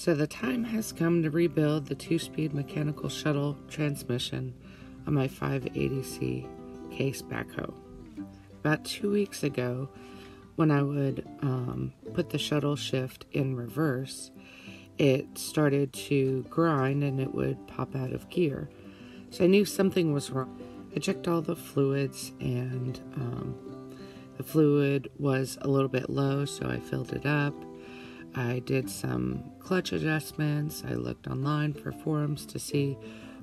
So the time has come to rebuild the 2-speed mechanical shuttle transmission on my 580C case backhoe. About 2 weeks ago, when I would put the shuttle shift in reverse, it started to grind and it would pop out of gear. So I knew something was wrong. I checked all the fluids, and the fluid was a little bit low, so I filled it up. I did some clutch adjustments. I looked online for forums to see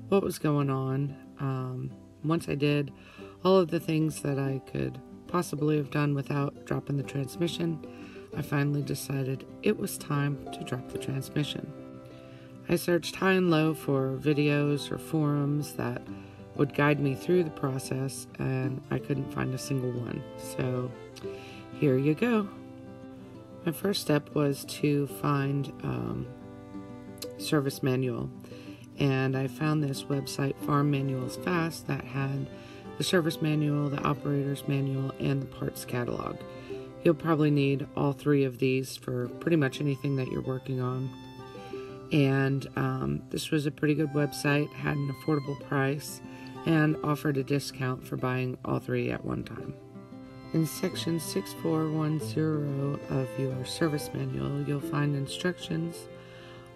what was going on. Once I did all of the things that I could possibly have done without dropping the transmission, I finally decided it was time to drop the transmission. I searched high and low for videos or forums that would guide me through the process, and I couldn't find a single one. So here you go. My first step was to find service manual, and I found this website, Farm Manuals Fast, that had the service manual, the operator's manual, and the parts catalog. You'll probably need all three of these for pretty much anything that you're working on. And this was a pretty good website, had an affordable price, and offered a discount for buying all three at one time. In section 6410 of your service manual, you'll find instructions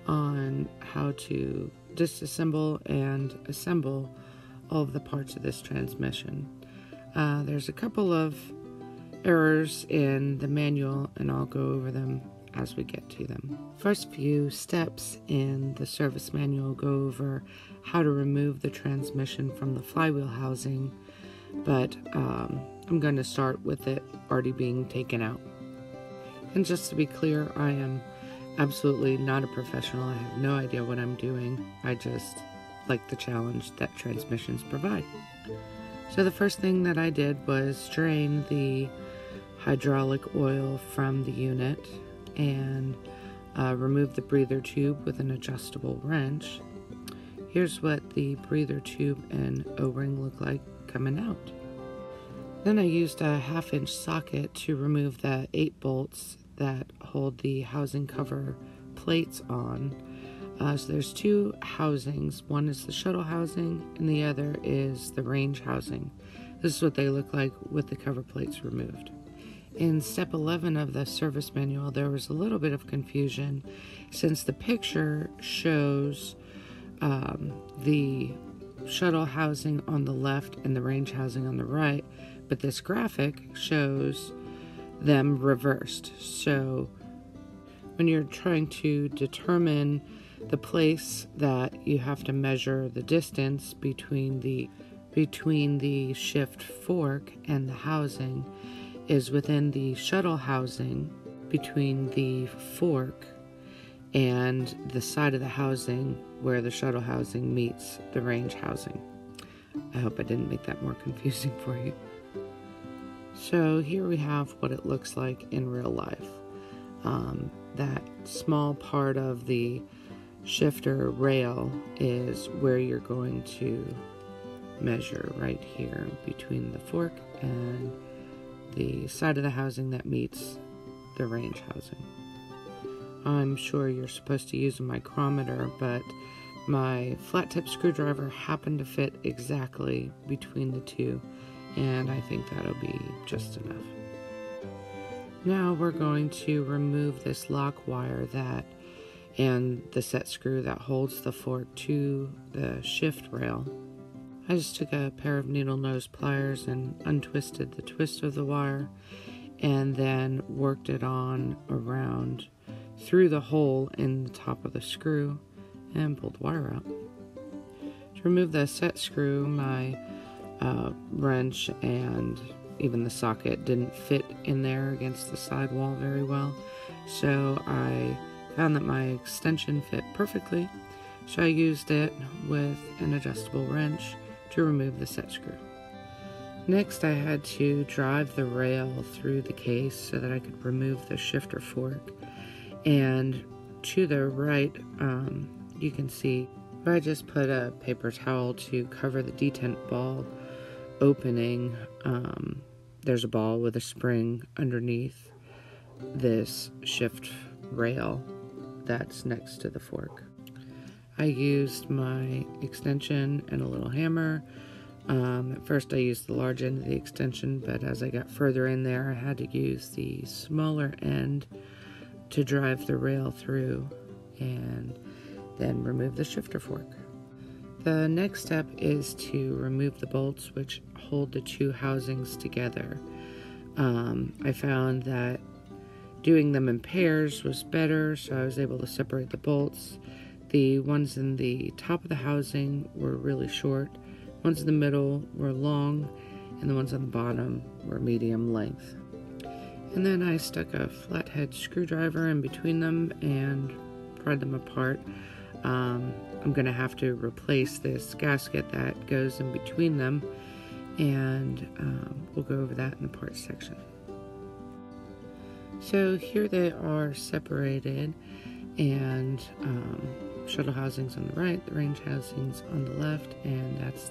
on how to disassemble and assemble all of the parts of this transmission. There's a couple of errors in the manual, and I'll go over them as we get to them. First few steps in the service manual go over how to remove the transmission from the flywheel housing, but I'm going to start with it already being taken out. And just to be clear, I am absolutely not a professional. I have no idea what I'm doing. I just like the challenge that transmissions provide. So the first thing that I did was drain the hydraulic oil from the unit and remove the breather tube with an adjustable wrench. Here's what the breather tube and O-ring look like coming out. Then I used a 1/2-inch socket to remove the 8 bolts that hold the housing cover plates on. So there's 2 housings. One is the shuttle housing and the other is the range housing. This is what they look like with the cover plates removed. In step 11 of the service manual, there was a little bit of confusion since the picture shows the shuttle housing on the left and the range housing on the right, but this graphic shows them reversed. So when you're trying to determine the place that you have to measure the distance between the shift fork and the housing is within the shuttle housing, between the fork and the side of the housing where the shuttle housing meets the range housing. I hope I didn't make that more confusing for you. So here we have what it looks like in real life. That small part of the shifter rail is where you're going to measure, right here between the fork and the side of the housing that meets the range housing. I'm sure you're supposed to use a micrometer, but my flat tip screwdriver happened to fit exactly between the two, and I think that'll be just enough. Now we're going to remove this lock wire and the set screw that holds the fork to the shift rail. I just took a pair of needle nose pliers and untwisted the twist of the wire, and then worked it on around through the hole in the top of the screw and pulled the wire out. To remove the set screw, my wrench and even the socket didn't fit in there against the sidewall very well, so I found that my extension fit perfectly, so I used it with an adjustable wrench to remove the set screw. Next, I had to drive the rail through the case so that I could remove the shifter fork. And to the right, you can see I just put a paper towel to cover the detent ball opening. There's a ball with a spring underneath this shift rail that's next to the fork. I used my extension and a little hammer. At first I used the large end of the extension, but as I got further in there, I had to use the smaller end to drive the rail through and then remove the shifter fork. The next step is to remove the bolts which hold the two housings together. I found that doing them in pairs was better, so I was able to separate the bolts. The ones in the top of the housing were really short, ones in the middle were long, and the ones on the bottom were medium length. And then I stuck a flathead screwdriver in between them and pried them apart. I'm going to have to replace this gasket that goes in between them, and we'll go over that in the parts section. So here they are separated, and shuttle housings on the right, the range housings on the left, and that's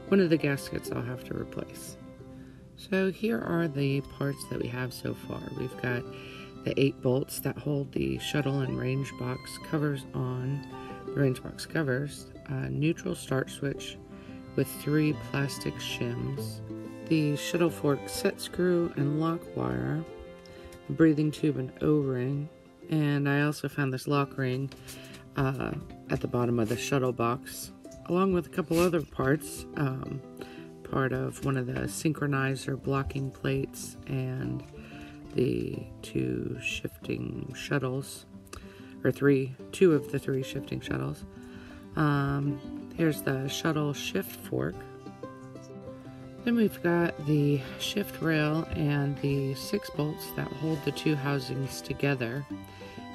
one of the gaskets I'll have to replace. So here are the parts that we have so far. We've got the 8 bolts that hold the shuttle and range box covers on. The range box covers, a neutral start switch with 3 plastic shims, the shuttle fork set screw and lock wire, a breathing tube and O-ring, and I also found this lock ring at the bottom of the shuttle box, along with a couple other parts, part of one of the Synchronizer blocking plates and the 2 shifting shuttles, or 2 of the 3 shifting shuttles. Here's the shuttle shift fork. Then we've got the shift rail and the 6 bolts that hold the 2 housings together.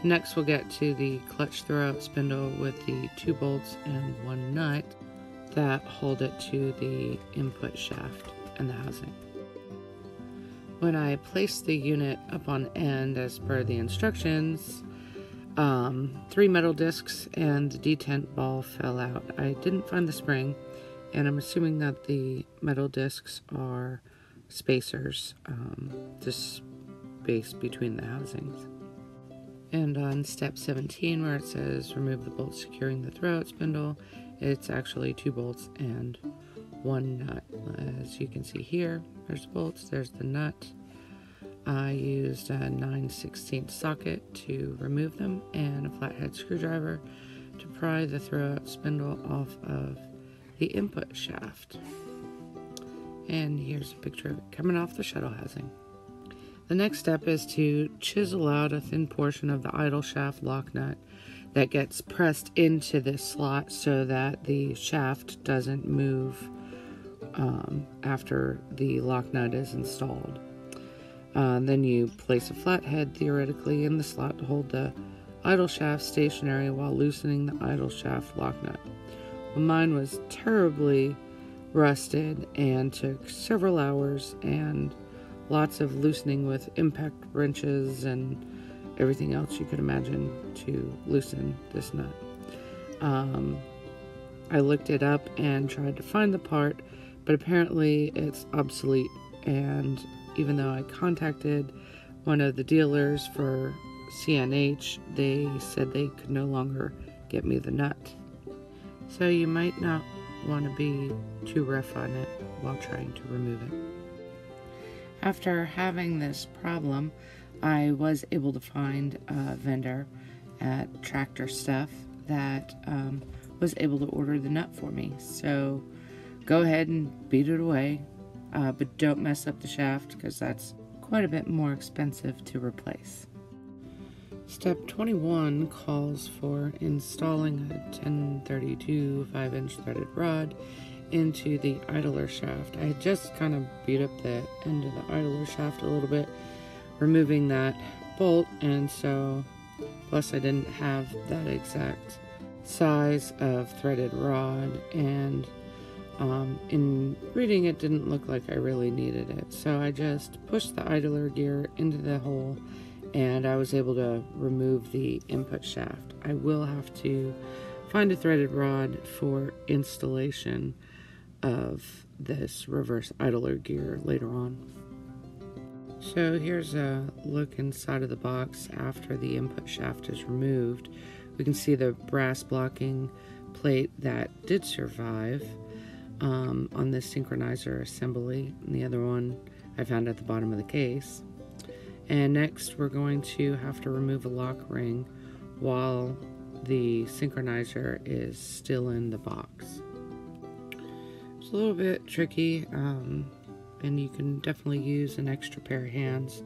Next we'll get to the clutch throwout spindle with the 2 bolts and 1 nut that hold it to the input shaft and the housing. When I placed the unit up on end as per the instructions, 3 metal discs and the detent ball fell out. I didn't find the spring, and I'm assuming that the metal discs are spacers, to space between the housings. And on step 17, where it says remove the bolts securing the throwout spindle, it's actually 2 bolts and 1 nut. As you can see here, there's the bolts, there's the nut. I used a 9/16 socket to remove them and a flathead screwdriver to pry the throwout spindle off of the input shaft. And here's a picture of it coming off the shuttle housing. The next step is to chisel out a thin portion of the idle shaft lock nut that gets pressed into this slot so that the shaft doesn't move after the lock nut is installed. Then you place a flathead theoretically in the slot to hold the idle shaft stationary while loosening the idle shaft lock nut. Well, mine was terribly rusted and took several hours and lots of loosening with impact wrenches and everything else you could imagine to loosen this nut. I looked it up and tried to find the part, but apparently it's obsolete, and even though I contacted one of the dealers for CNH, they said they could no longer get me the nut. So you might not want to be too rough on it while trying to remove it. After having this problem, I was able to find a vendor at Tractor Stuff that was able to order the nut for me. So go ahead and beat it away, but don't mess up the shaft because that's quite a bit more expensive to replace. Step 21 calls for installing a 1032 5-inch threaded rod into the idler shaft. I had just kind of beat up the end of the idler shaft a little bit, removing that bolt, and so plus I didn't have that exact size of threaded rod, and in reading it didn't look like I really needed it, so I just pushed the idler gear into the hole and I was able to remove the input shaft. I will have to find a threaded rod for installation of this reverse idler gear later on. So here's a look inside of the box after the input shaft is removed. We can see the brass blocking plate that did survive on this synchronizer assembly, and the other one I found at the bottom of the case. And next we're going to have to remove a lock ring while the synchronizer is still in the box. It's a little bit tricky, and you can definitely use an extra pair of hands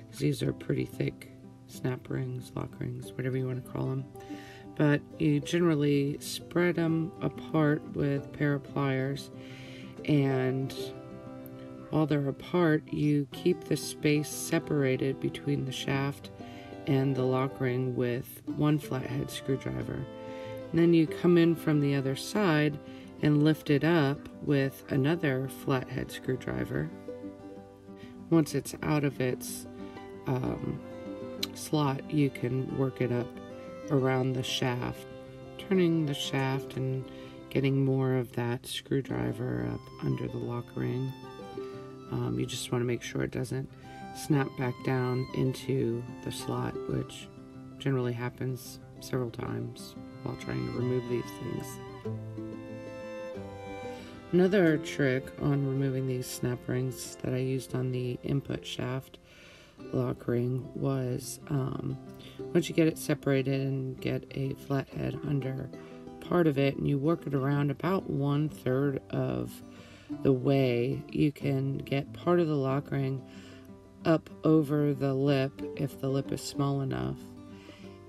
because these are pretty thick snap rings, lock rings, whatever you want to call them. But you generally spread them apart with a pair of pliers, and while they're apart, you keep the space separated between the shaft and the lock ring with one flathead screwdriver. And then you come in from the other side and lift it up with another flathead screwdriver. Once it's out of its slot, you can work it up around the shaft, turning the shaft and getting more of that screwdriver up under the lock ring. You just want to make sure it doesn't snap back down into the slot, which generally happens several times while trying to remove these things. Another trick on removing these snap rings that I used on the input shaft lock ring was once you get it separated and get a flathead under part of it and you work it around about 1/3 of the way, you can get part of the lock ring up over the lip if the lip is small enough,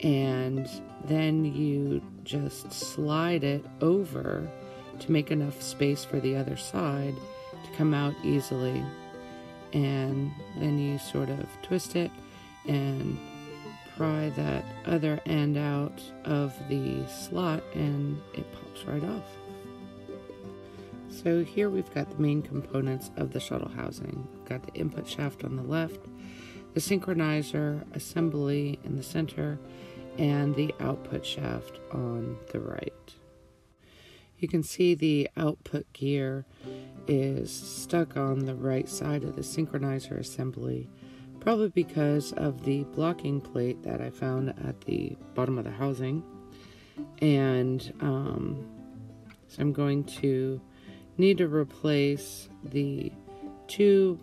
and then you just slide it over to make enough space for the other side to come out easily, and then you sort of twist it and pry that other end out of the slot and it pops right off. So here we've got the main components of the shuttle housing. We've got the input shaft on the left, the synchronizer assembly in the center, and the output shaft on the right. You can see the output gear is stuck on the right side of the synchronizer assembly, probably because of the blocking plate that I found at the bottom of the housing. And so I'm going to need to replace the 2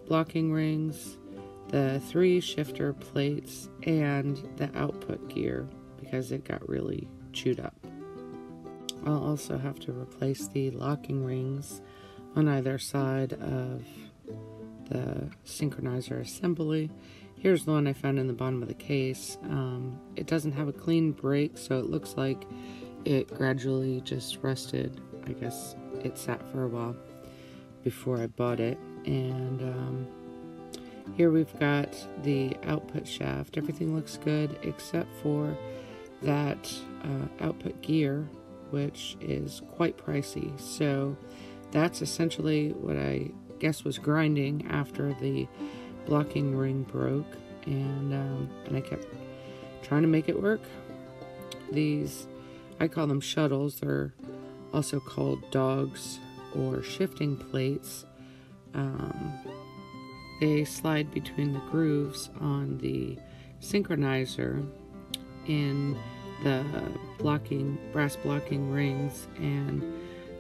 blocking rings, the 3 shifter plates, and the output gear because it got really chewed up. I'll also have to replace the locking rings on either side of the synchronizer assembly. Here's the one I found in the bottom of the case. It doesn't have a clean break, so it looks like it gradually just rusted. I guess it sat for a while before I bought it. And here we've got the output shaft. Everything looks good except for that output gear, which is quite pricey. So that's essentially what I guess was grinding after the blocking ring broke, and I kept trying to make it work. These, I call them shuttles. They're also called dogs or shifting plates. They slide between the grooves on the synchronizer in the brass blocking rings, and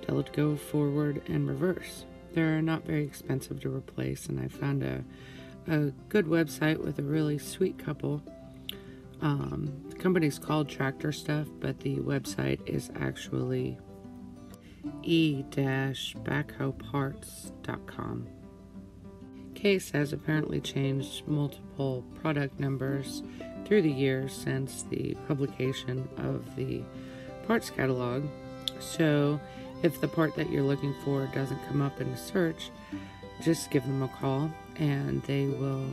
tell it to go forward and reverse. They're not very expensive to replace, and I found a good website with a really sweet couple. The company's called Tractor Stuff, but the website is actually e-backhoeparts.com. Case has apparently changed multiple product numbers through the years since the publication of the parts catalog. So if the part that you're looking for doesn't come up in a search, just give them a call and they will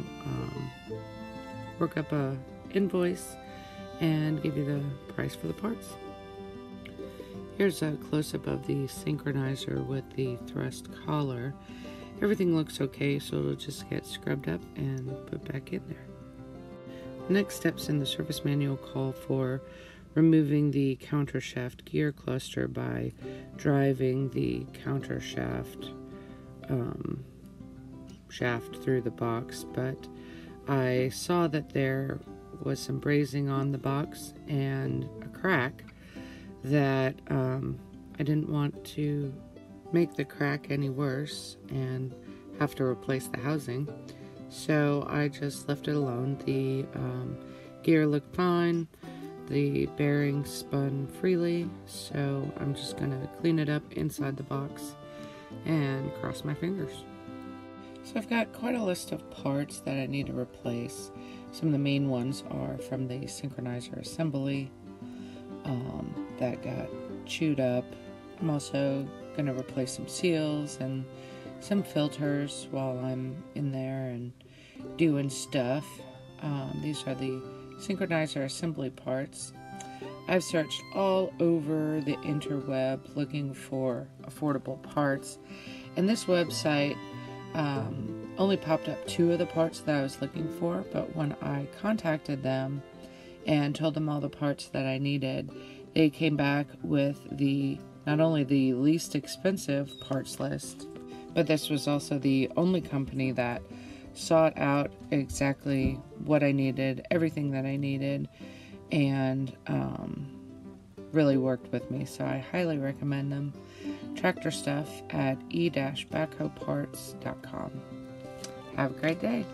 work up a invoice and give you the price for the parts. Here's a close-up of the synchronizer with the thrust collar. Everything looks okay, so it'll just get scrubbed up and put back in there. The next steps in the service manual call for removing the countershaft gear cluster by driving the countershaft shaft through the box, but I saw that there was some brazing on the box and a crack that I didn't want to make the crack any worse and have to replace the housing, so I just left it alone. The gear looked fine, the bearings spun freely, so I'm just gonna clean it up inside the box and cross my fingers. So I've got quite a list of parts that I need to replace. Some of the main ones are from the Synchronizer assembly that got chewed up. I'm also going to replace some seals and some filters while I'm in there and doing stuff. These are the Synchronizer assembly parts. I've searched all over the interweb looking for affordable parts, and this website only popped up 2 of the parts that I was looking for, but when I contacted them and told them all the parts that I needed, they came back with not only the least expensive parts list, but this was also the only company that sought out exactly what I needed, everything that I needed, and really worked with me, so I highly recommend them. Tractor stuff at e-backhoeparts.com. Have a great day.